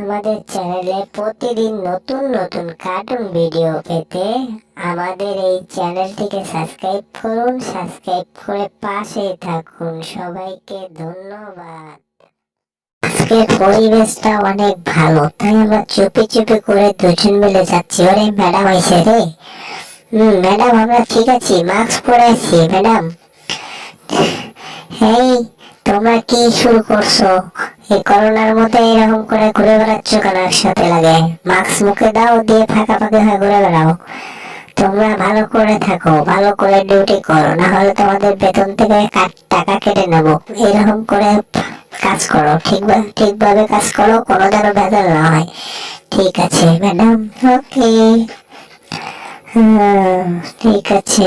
আমাদের চ্যানেলে প্রতিদিন নতুন নতুন কার্টুন ভিডিও পেতে আমাদের এই চ্যানেলটিকে সাবস্ক্রাইব করুন। সাবস্ক্রাইব করে পাশে থাকুন। সবাইকে ধন্যবাদ। আজকের পরিবেশটা অনেক ভালো, তাই আমরা চুপি চুপি করে দুজন মিলে যাচ্ছি। ওরে ম্যাডাম আইসে রে। ম্যাডাম আমরা ঠিক আছি, মাস্ক পরে আছি ম্যাডাম। এই তোমরা কি শুরু করছো? এই করোনার মধ্যে এরকম করে ঘুরে বেড়াচ্ছ কেন? একসাথে লাগে মাস্ক মুখে দাও, দিয়ে ফাঁকাফাঁকি হয়ে ঘুরে বেড়াও। তোমরা ভালো করে থাকো, ভালো করে ডিউটি করো, না হলে তোমাদের বেতন থেকে টাকা কেটে নেবো। এরকম করে কাজ করো, ঠিকভাবে কাজ করো, কোনো যেন ভেজাল না হয়। ঠিক আছে ম্যাডাম, ওকে। ঠিক আছে।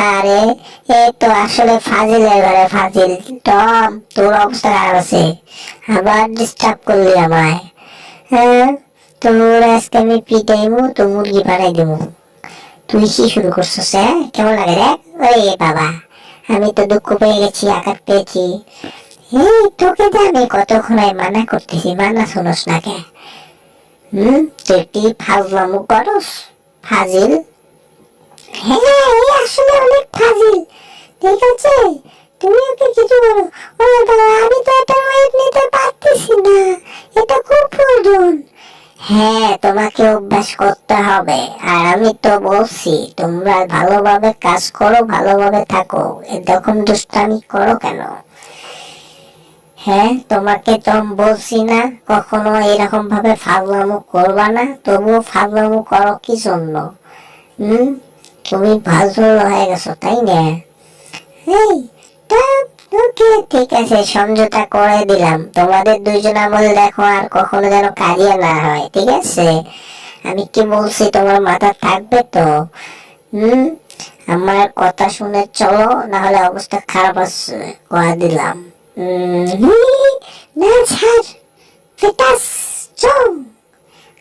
আরে এই তো আসলে ফাজিলের ঘরে ফাজিল। টম, তোর অবস্থা খারাপ আছে, আবার ডিস্টার্ব করলি আমায়। হ্যাঁ, তোর আজকে আমি পিটাইমু, তো মুরগি বানাই দেবো। তুই কি শুরু করছিস? হ্যাঁ, কেমন লাগে রে? ওরে বাবা, আমি তো দুঃখ পেয়ে গেছি, আঘাত পেয়েছি। এই তোকে তো আমি কতক্ষণ মানা করতেছি, মানা শোনস না কে? তুই কি ফাজলামো করস? ফাজিল। হ্যাঁ, এই আসলে অনেক ফাজিল। ঠিক আছে, তুমি ওকে কিছু বলো। ওরে বাবা, আমি তো এটা ওয়েট নিতে পারতেছি না, এটা খুব প্রয়োজন। হ্যাঁ, তোমাকে অভ্যাস করতে হবে। আর আমি তো বলছি তোমরা ভালোভাবে কাজ করো, ভালোভাবে থাকো, এরকম দুষ্টামি করো কেন? হ্যাঁ, তোমাকে তো বলছি না কখনো এরকম ভাবে ফাজলামো করবা না, তবুও ফাজলামো করো কি জন্য? তুমি ফাজল হয়ে গেছো, তাই না? এই ওকে, ঠিক আছে, সমঝোতা করে দিলাম। তোমাদের দুইজন আমল দেখো আর কখনো যেন কাজিয়া না হয়, ঠিক আছে? আমি কি বলছি তোমার মাথা থাকবে তো? আমার কথা শুনে চলো, না হলে অবস্থা খারাপ আছে, কয়া দিলাম। না ছাড়, ফেটাস, চল,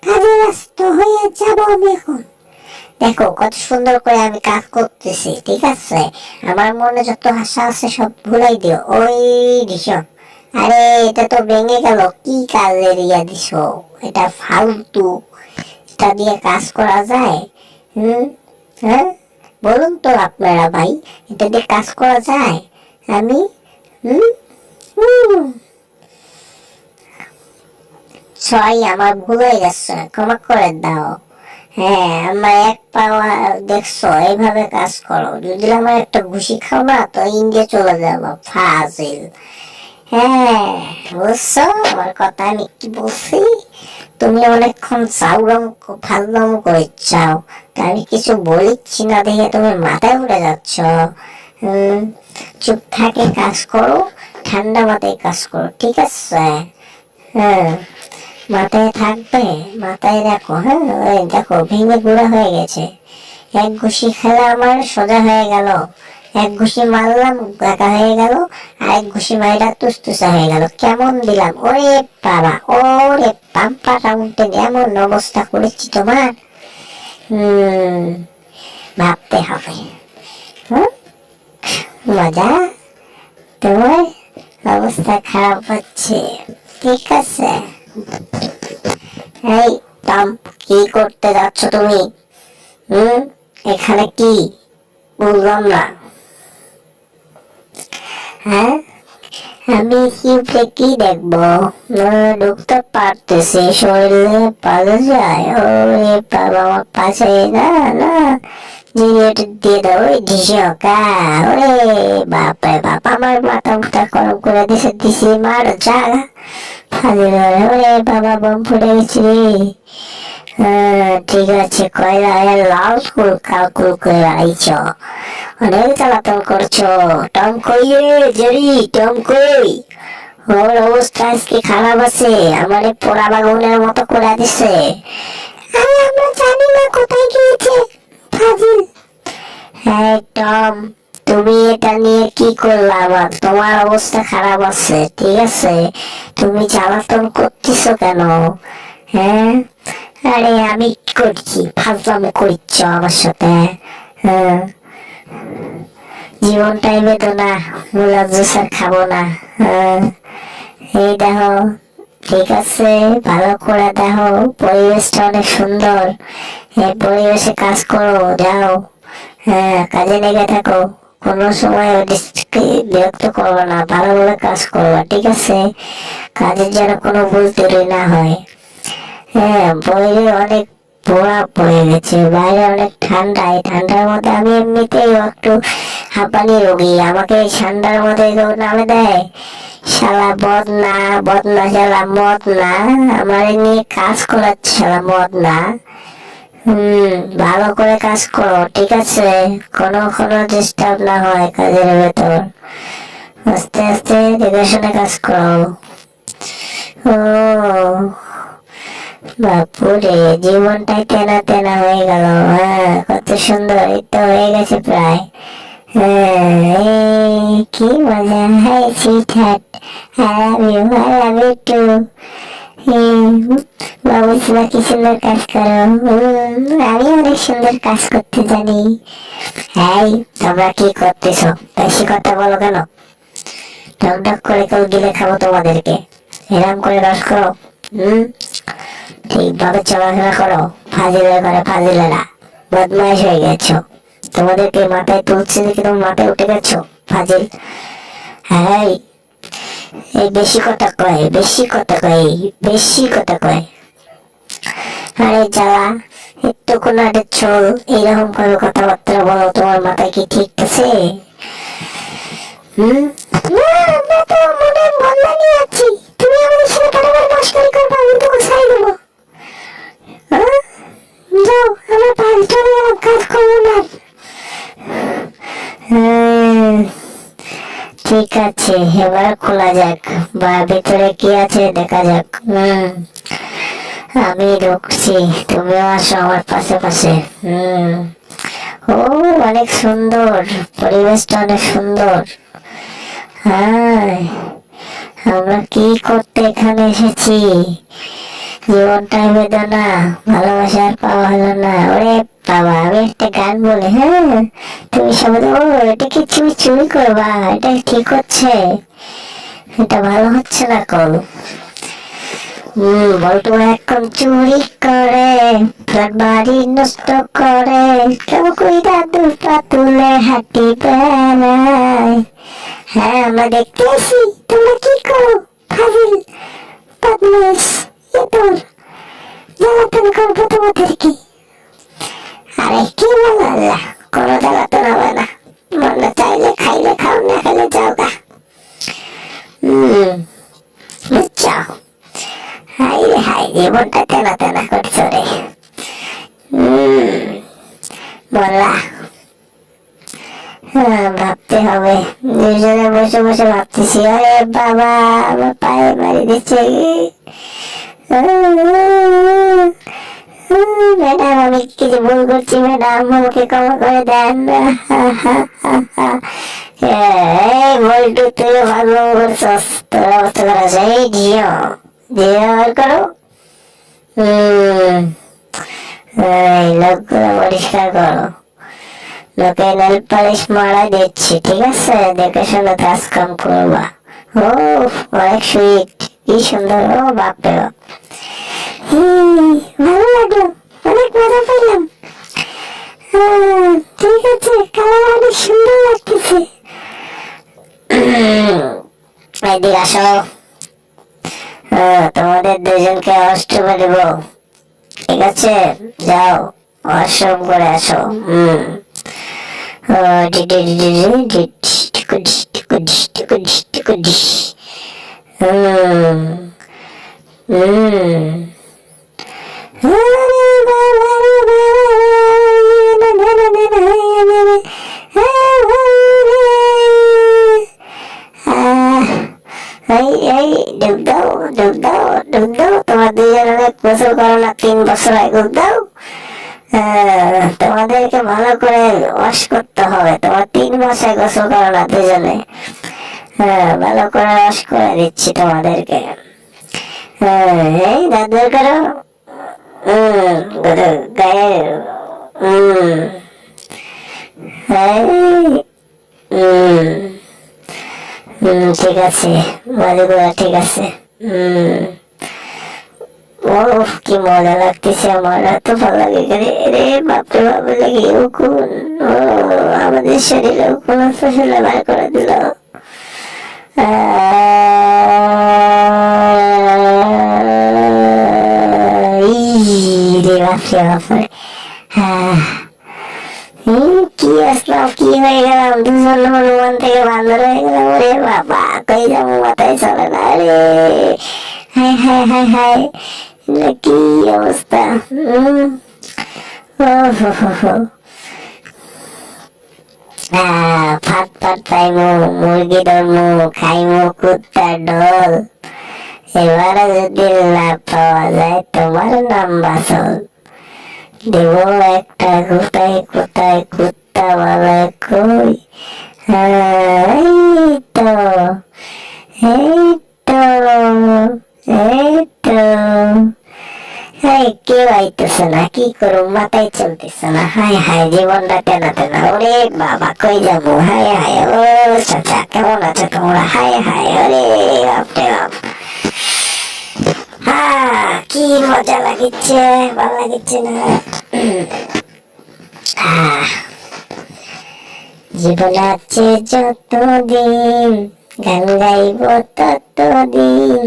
কাজে ব্যস্ত হয়ে যাব আমি এখন। দেখো কত সুন্দর করে আমি কাজ করতেছি, ঠিক আছে? আমার মনে যত আশা আছে সব ভুলাই দিও। ওই দিছো, আরে এটা তো ভেঙে গেল, কি কাজের ইয়া দিছো? এটা ফালতু, এটা দিয়ে কাজ করা যায়? হ্যাঁ, বলুন তো আপনারা ভাই, এটা দিয়ে কাজ করা যায়? আমি ছয়, আমার ভুল হয়ে গেছে, ক্ষমা করে দাও। হ্যাঁ, আমার এক পাওয়া দেখছো, এইভাবে কাজ করো। যদি আমার একটা ঘুষি খাও না, তো ইন্ডিয়া চলে যাবো, ফাজিল। হ্যাঁ, বুঝছো আমার কথা আমি কি বলছি? তুমি অনেকক্ষণ ফাজলাম করে চাও, আমি কিছু বলিচ্ছি না দেখে তুমি মাথায় উঠে যাচ্ছ। চুপ থাকে কাজ করো, ঠান্ডা মাথায় কাজ করো, ঠিক আছে? হ্যাঁ, মাথায় থাকবে, মাথায় রাখো। হ্যাঁ, ওই দেখো ভেঙে গুঁড়া হয়ে গেছে। এক ঘুষি খেলা আমার সোজা হয়ে গেল, এক ঘুষি মারলাম গাকা হয়ে গেল, আর এক ঘুষি মাইরা তুসতুসা হয়ে গেল। কেমন দিলাম? ওরে বাবা, ওরে পাম্পা রাউন্ডে এমন অবস্থা করেছি তোমার। ভাবতে হবে। মজা, তোমার অবস্থা খারাপ হচ্ছে, ঠিক আছে? এই টম, কি করতে যাচ্ছ তুমি? এখানে কি বুঝলাম না। হ্যাঁ, আমি কি দেখবো? ঢুকতে পারতেছি, শরীরে পাওয়া যায়। ওরে বাবা, আমার পাশে না না, জেনারেটর দিয়ে দাও। ওই ঢিসকা, ওরে বাপরে বাপ, আমার মাথা মুথা গরম করে দিছি মার যা। ওরে বাবা, বম ফুটে গেছি রে। ঠিক আছে, কয়লা লাল কালকুল করে আইছ, অনেক জ্বালাতন করছো। টম কই রে জেরি, টম কই? ওর অবস্থা আজকে খারাপ আছে, আমারে পোড়া বাগুনের মতো করে দিছে। আরে আমরা জানি না কোথায় গিয়েছে, ফাজিল। হ্যাঁ টম, তুমি এটা নিয়ে কি করলা? আবার তোমার অবস্থা খারাপ আছে, ঠিক আছে? তুমি জ্বালাতন করতেছো কেন? হ্যাঁ, আরে আমি কি করছি? ফাজলামো করছ আমার সাথে? হ্যাঁ, জীবনটাই বেদনা, মুলার জুস আর খাবো না। এই দেখো, ঠিক আছে, ভালো করে দেখো, পরিবেশটা অনেক সুন্দর। এই পরিবেশে কাজ করো, যাও। হ্যাঁ, কাজে লেগে থাকো, কোনো সময় বিরক্ত করবো না, ভালোভাবে কাজ করবো, ঠিক আছে? কাজের যেন কোনো ভুল ত্রুটি না হয়। হ্যাঁ, বাইরে অনেক বরফ পড়ে গেছে, বাইরে অনেক ঠান্ডা। এই ঠান্ডার মধ্যে আমি এমনিতেই একটু হাঁপানি রোগী, আমাকে এই ঠান্ডার মধ্যে কেউ নামে দেয়? শালা বদনা, বদনা শালা মদ না, আমার নিয়ে কাজ করাচ্ছে শালা মদ না। ভালো করে কাজ করো, ঠিক আছে? কোনো ডিস্টার্ব না হয় কাজের ভেতর। আস্তে আস্তে দেখে শুনে কাজ করো। ও বাপুরে, জীবনটাই তেনা তেনা হয়ে গেল। হ্যাঁ, কত সুন্দর, এই তো হয়ে গেছে প্রায়। হ্যাঁ, কি মজা। হাই সুইট হার্ট, আই লাভ ইউ টু। বাবুসিমা কি সুন্দর কাজ করো। আমি অনেক সুন্দর কাজ করতে জানি। এই, তোমরা কি করতেছো? বেশি কথা বলো কেন? ঢক ঢক করে কেউ গিলে খাবো তোমাদেরকে। এরম করে রস করো। ঠিকভাবে চলাফেরা করো, ফাজিলের ঘরে ফাজিলেরা। বদমাইশ হয়ে গেছো, তোমাদেরকে মাথায় তুলছে দেখে তুমি মাথায় উঠে গেছো, ফাজিল। হ্যাঁ, এই বেশি কথা কয়, বেশি কথা কয়, বেশি কথা কয়। আরে জ্বালা, একটু কোনো চল, এইরকম করে কথাবার্তা বলো, তোমার মাথায় কি ঠিক আছে? না, আমরা তো মনে বদলা নিয়ে আছি, তুমি আমাদের সাথে বারবার মস্করি করবে, আমি তো ছাই দেবো। যাও, আমার পাঁচটা কাজ করবো না। ঠিক আছে, এবার খোলা যাক, বা ভিতরে কি আছে দেখা যাক। আমি ঢুকছি, তুমিও আসো আমার পাশে পাশে। ও, অনেক সুন্দর, পরিবেশটা অনেক সুন্দর। হ্যাঁ, আমরা কি করতে এখানে এসেছি? জীবনটাই বেদনা, ভালোবাসার পাওয়া হলো না। ওরে বাবা, আমি একটা গান বলি। হ্যাঁ, তুমি সবাই ও, এটা কি তুমি চুরি করবা? এটা ঠিক হচ্ছে? এটা ভালো হচ্ছে না কল। বলতো এখন চুরি করে বাড়ি নষ্ট করে, কেউ কইরা দুপা তুলে হাঁটি বেড়ায়। হ্যাঁ, আমরা দেখতে আসি তোমরা কি করো, ফাজিল বদমাইশ। তোর জ্বালাতন করবো তোমাদেরকে। আরে কি বলো, আল্লাহ, কোনো জ্বালাতন হবে না, মনে চাইলে খাইলে খাও, না খাইলে যাও গা। বুঝছো? হাই রে হাই, জীবনটা তেনা তেনা করছো রে। বলা, ভাবতে হবে, দুজনে বসে বসে ভাবতেছি। আরে বাবা, আমার পায়ে মারি দিচ্ছে। ম্যাডাম, আমি কিছু ভুল করছি ম্যাডাম, আমাকে ক্ষমা করে দেন। এই বল্টু, তুই ভালো করছস, তোর অবস্থা করাস। এই জিও, জিও করো। এই লোকগুলো পরিষ্কার করো, লোকে নেল পালিশ মারা দিচ্ছি, ঠিক আছে? দেখে শুনে কাজ কাম করবা। ও, অনেক সুইট, কি সুন্দর। ও বাপরে বাপ, ভালো লাগলো, অনেক মজা পেলাম। ঠিক আছে, কালার অনেক সুন্দর লাগতেছে। এদিকে আসো, তোমাদের দুজনকে অষ্টমে দেব, ঠিক আছে? যাও, অষ্টম করে আসো। তোমার দুজনে গোসল করো না, 3 বছর আগে দাও। তোমাদেরকে ভালো করে ওয়াশ করতে হবে, তোমার 3 মাসে গোসল করো না দুজনে। ভালো করে ওয়াশ করে দিচ্ছি তোমাদেরকে। এই দাদুর করো, গায়ে ঠিক আছে, মজাগুলো ঠিক আছে। ও কি মজা লাগতেছে, আমার এত ভালো লাগে রে বাপরে বাপ, লাগে উকুন। ও আমাদের শরীরে উকুন ফসলে বার করে দিল। রে বাপরে বাপরে, কি আসলাম, কি হয়ে গেলাম, দুজন হনুমান থেকে বান্দর হয়ে গেলাম। ওরে বাবা, কই যাবো মাথায় চলে না রে। হায় হায় হায় হায়, কি অবস্থা। ফাট ফাট খাইমু, মুরগি ধরমু, খাইমু কুত্তার ঢোল। এবারে যদি না পাওয়া যায় তোমার নাম বাসল। দেব একটা কোথায় কোথায় কুত্তা বলে কই। এই তো এই তো এই তো, কেউ আইতেছে না, কি করবো, মাথায় চলতেছে না। হায় হায়, জীবনটা তেনা তেনা। ওরে বাবা, কই যাবো। হায় হায়, ও চাচা কেমন আছো তোমরা। হায় হায়, ওরে বাপরে বাপ, কি মজা লাগিচ্ছে, ভালো লাগিচ্ছে না। জীবন আছে যতদিন, গান গাইব ততদিন,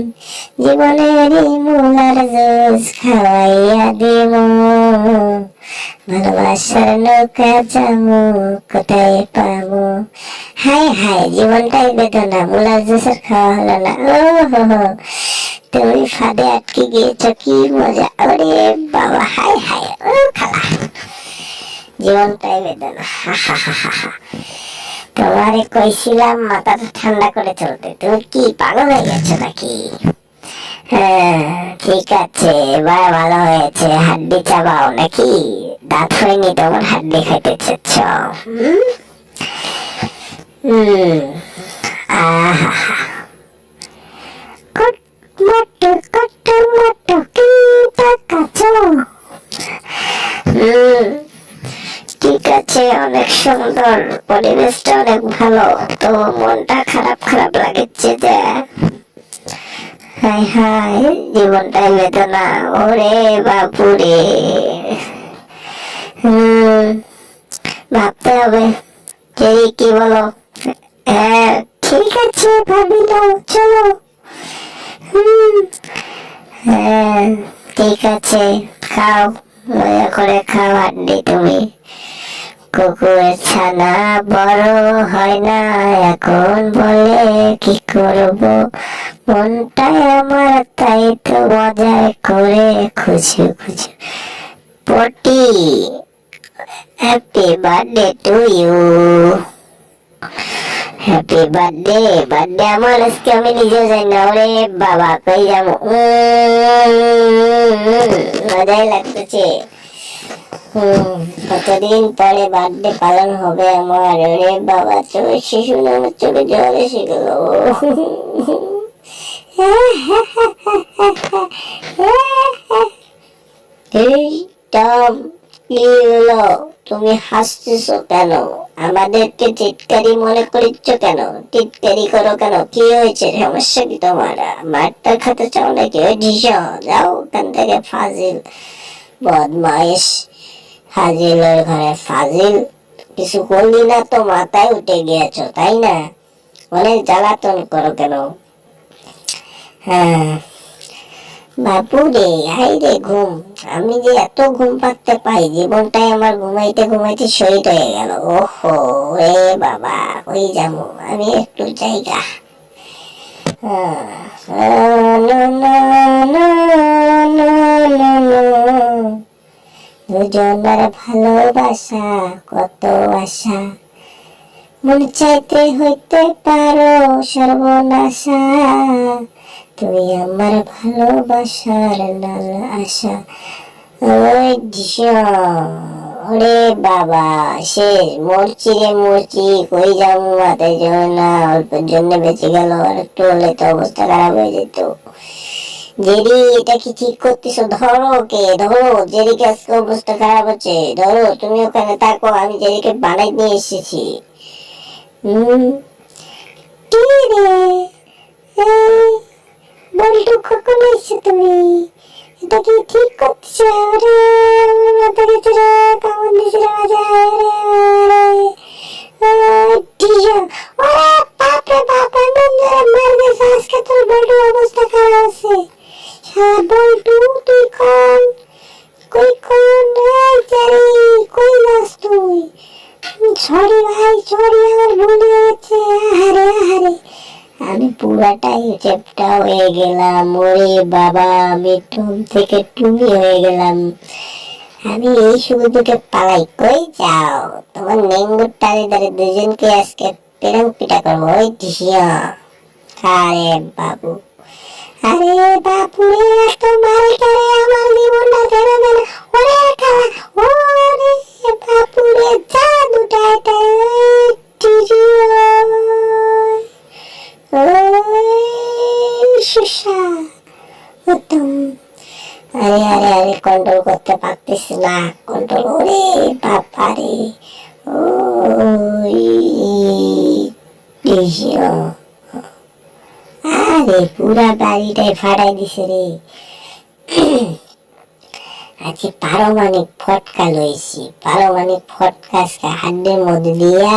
জীবনেরই মূলার জোস খাওয়াইয়া দিব। ভালোবাসার নৌকা যাবো, কোথায় পাবো। হায় হায়, জীবনটাই বেদনা, মূলার জোসের খাওয়া হলো না। ও হো, তুমি ফাঁদে আটকে গিয়েছো, কি মজা। ওরে বাবা, হায় হায়, ও খালা, জীবনটাই বেদনা। তোমারে কইছিলাম মাথাটা ঠান্ডা করে চলতে, তুমি কি পাগল হয়ে গেছো নাকি? ঠিক আছে, এবার ভালো হয়েছে। হাড্ডি চাবাও নাকি? দাঁত হয়নি তোমার, হাড্ডি খাইতে চাচ্ছ? আহা, ঠিক আছে, অনেক সুন্দর, পরিবেশটা অনেক ভালো, তো মনটা খারাপ খারাপ লাগছে যে। হায় হায়, জীবনটাই বেদনা। ওরে বাপুরে, ভাবতে হবে। কি বলো? হ্যাঁ ঠিক আছে, ভাবিলাম, চলো। হ্যাঁ ঠিক আছে, খাও, মজা করে খাও হাড্ডি তুমি। কুকুরের ছানা বড় হয় না এখন, বলে কি করব, মনটাই আমার তাই তো মজায় করে খুঁজু খুঁজু। পটি, happy birthday to you. Happy birthday, birthday আমার আজকে, আমি নিজেও যাই না। ওরে বাবা, কই যাবো, মজাই লাগতেছে। কতদিন পরে বার্থডে পালন হবে আমার। ওরে বাবা, চোখে শিশু না, আমার চোখে জল এসে গেল। এই টম, কি হলো, তুমি হাসতেছো কেন? আমাদেরকে টিটকারি মনে করিচ্ছ কেন? টিটকারি করো কেন? কি হয়েছে, সমস্যা কি তোমার? মারটা খেতে চাও নাকি? ওই ঢিস, যাও ওখান থেকে, ফাজিল বদমাইশ। ফাজিলের ঘরে ফাজিল, কিছু করলি না তো মাথায় উঠে গিয়েছ, তাই না? অনেক জ্বালাতন করো কেন? হ্যাঁ বাপু রে, হাই রে ঘুম, আমি যে এত ঘুম পাড়তে পাই, জীবনটাই আমার ঘুমাইতে ঘুমাইতে শহীদ হয়ে গেল। ওহো রে বাবা, ওই যাবো আমি একটু জায়গা। দুজনের ভালোবাসা কত আশা, মন চাইতে হইতে পারো সর্বনাশা, তুই আমার ভালোবাসার নাল আশা। ওই ওরে বাবা, শেষ, মরছি রে মরছি, কই যাবো, মাথায় জন্য না, অল্পের জন্য বেঁচে গেল, আর একটু হলে তো অবস্থা খারাপ হয়ে যেত। জেরি, এটা কি ঠিক করতেছো? ধরো কে, ধরো জেরিকে, আজকে অবস্থা খারাপ হচ্ছে, ধরো। তুমি ওখানে থাকো, আমি জেরিকে বানাই নিয়ে এসেছি। কি রে এটা কি ঠিক করছে? আরে মাথা গেছে রে, কামড় দিছে রে মাঝে। আজকে তোর বল্টুর অবস্থা খারাপ আছে। শালা বল্টু, তুই কোন কই কোন কই যাস তুই? সরি ভাই, সরি, আমার ভুল হয়ে গেছে। আহারে আহারে, আমি পুরাটাই চেপটা হয়ে গেলাম। ওরে বাবা, আমি টুম থেকে টুমি হয়ে গেলাম। আমি এই সুযোগে পালাই। কই যাও? তোমার নেঙ্গুর টানে ধরে দুজনকে আজকে পেরং পিটা করবো। ওই টিসিয়া। আরে বাবু, আরে বাবু রে, এত মারে করে আমার জীবনটা ছেড়ে দেন। ওরে খালা, ওরে বাবু রে, যা দুটা এটা টিসিয়া। সুসা উত্তম। আরে আরে আরে, কন্ট্রোল করতে পারতেছি না, কন্ট্রোল। ওরে বাবা রে, আরে পুরা বাড়িটাই ফাটাই দিছে রে। আজকে পারমাণিক ফটকা লইছি, পারমাণিক ফটকা আজকে হাড্ডের মধ্যে দিয়া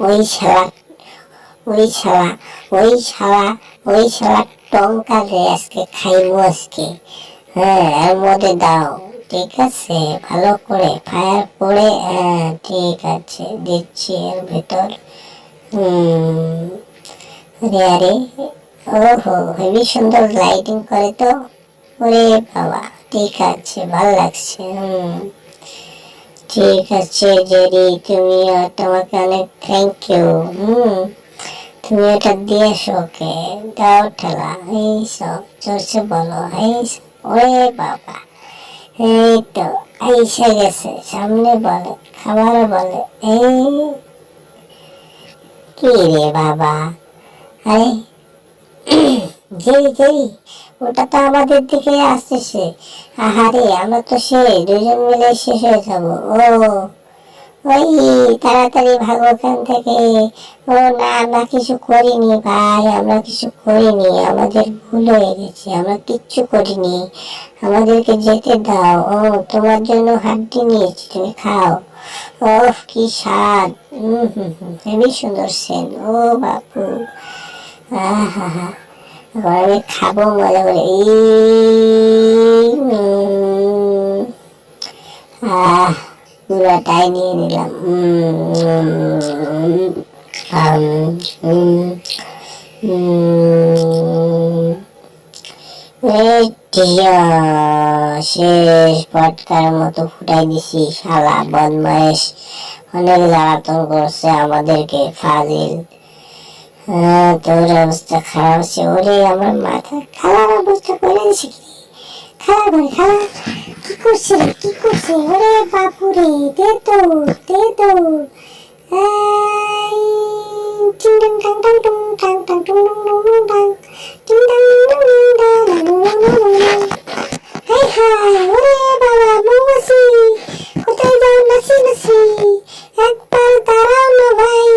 ওই শালা ওই শালা ওই শালা ওই শালা টঙ্কা রে আজকে খাইবো আজকে। হ্যাঁ, এর মধ্যে দাও, ঠিক আছে? ভালো করে ফায়ার করে, হ্যাঁ ঠিক আছে, দিচ্ছি এর ভেতর। আরে আরে, ওহো, হেবি সুন্দর লাইটিং করে তো। ওরে বাবা, ঠিক আছে, ভালো লাগছে। ঠিক আছে জেরি, তুমি, তোমাকে অনেক থ্যাংক ইউ। তুমি এটা দিয়েছো, ওকে দাও ঠেলা। এই সব চলছে, বলো। এই ওরে বাবা, এই তো এসে গেছে সামনে, বলে খাবার বলে। এই কি রে বাবা? আরে জেরি জেরি, ওটা তো আমাদের দিকে আসতেছে। আহারে, আমরা তো সেই দুজন মিলে শেষ হয়ে যাবো। ওই তাড়াতাড়ি ভাগো ওখান থেকে। না, আমরা কিছু করিনি ভাই, আমরা কিছু করিনি, আমাদের ভুল হয়ে গেছে, আমরা কিচ্ছু করিনি, আমাদেরকে যেতে দাও। তোমার জন্য হাড্ডি নিয়েছি, তুমি খাও। কি স্বাদ! হেবি সুন্দর সেন। ও বাপু, আহা, এবার আমি খাবো মজা করে। পুরাটাই নিয়ে নিলাম। শেষ পটকার মতো ফুটাই দিছি। শালা বদমাইশ অনেক জ্বালাতন করছে আমাদেরকে, ফাজিল। তোর অবস্থা খারাপ হচ্ছে। ওরে আমার মাথা, খালার অবস্থা করে দিছে কি? খালা করে, খালা কি করছে রে, কি করছে? ওরে বাপুরে, দে তো, দে তো। একবার দাঁড়াও না ভাই,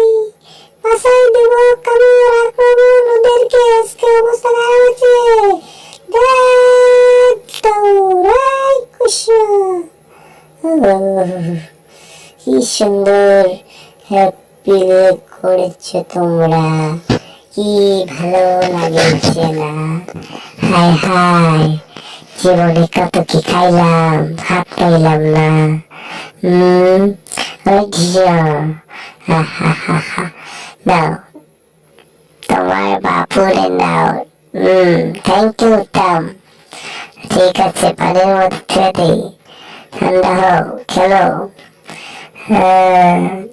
বাসায় দেব কামড় আক্রমণ, ওদেরকে আজকে অবস্থা খারাপ আছে। কি সুন্দর হ্যাপি করেছো তোমরা, কি ভালো লাগছে না? হায় হায়, জীবনে কত কি খাইলাম, ভাত পাইলাম না। দাও, তোমার বাপুরে নাও। Thank you Tom. ঠিক আছে, পানির মধ্যে দিই, ঠান্ডা হোক, খেলো।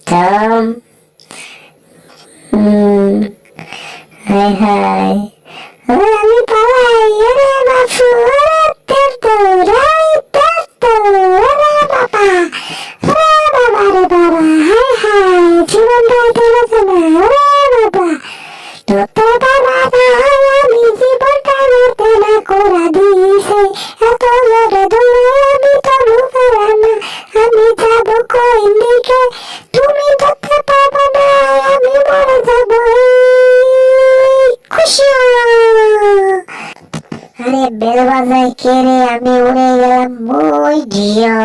টম, হাই হাই, আমি পালাই। আরে বাপু, তুমি ধরতে পারবে না, আমি মরে যাবো। খুশি বেল বাজায় কে রে? আমি উড়ে গেলাম ওই জিও।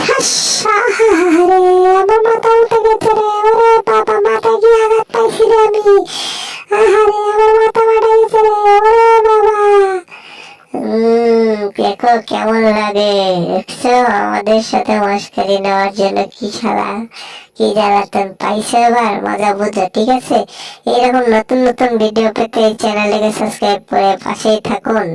ঠাস, আহারে, আমার মাথা উঠে গেছে রে। ওরে বাবা, মাথায় কি আঘাত পাইছি রে আমি। আহারে, আমার মাথা ফাটা গেছে রে। ওরে বাবা। দেখো কেমন লাগে, দেখছো আমাদের সাথে মস্কারি নেওয়ার জন্য কি খেলা, কি জ্বালাতন পাইছো। এবার মজা বুঝো, ঠিক আছে? এরকম নতুন নতুন ভিডিও পেতে এই চ্যানেলটাকে সাবস্ক্রাইব করে পাশেই থাকুন।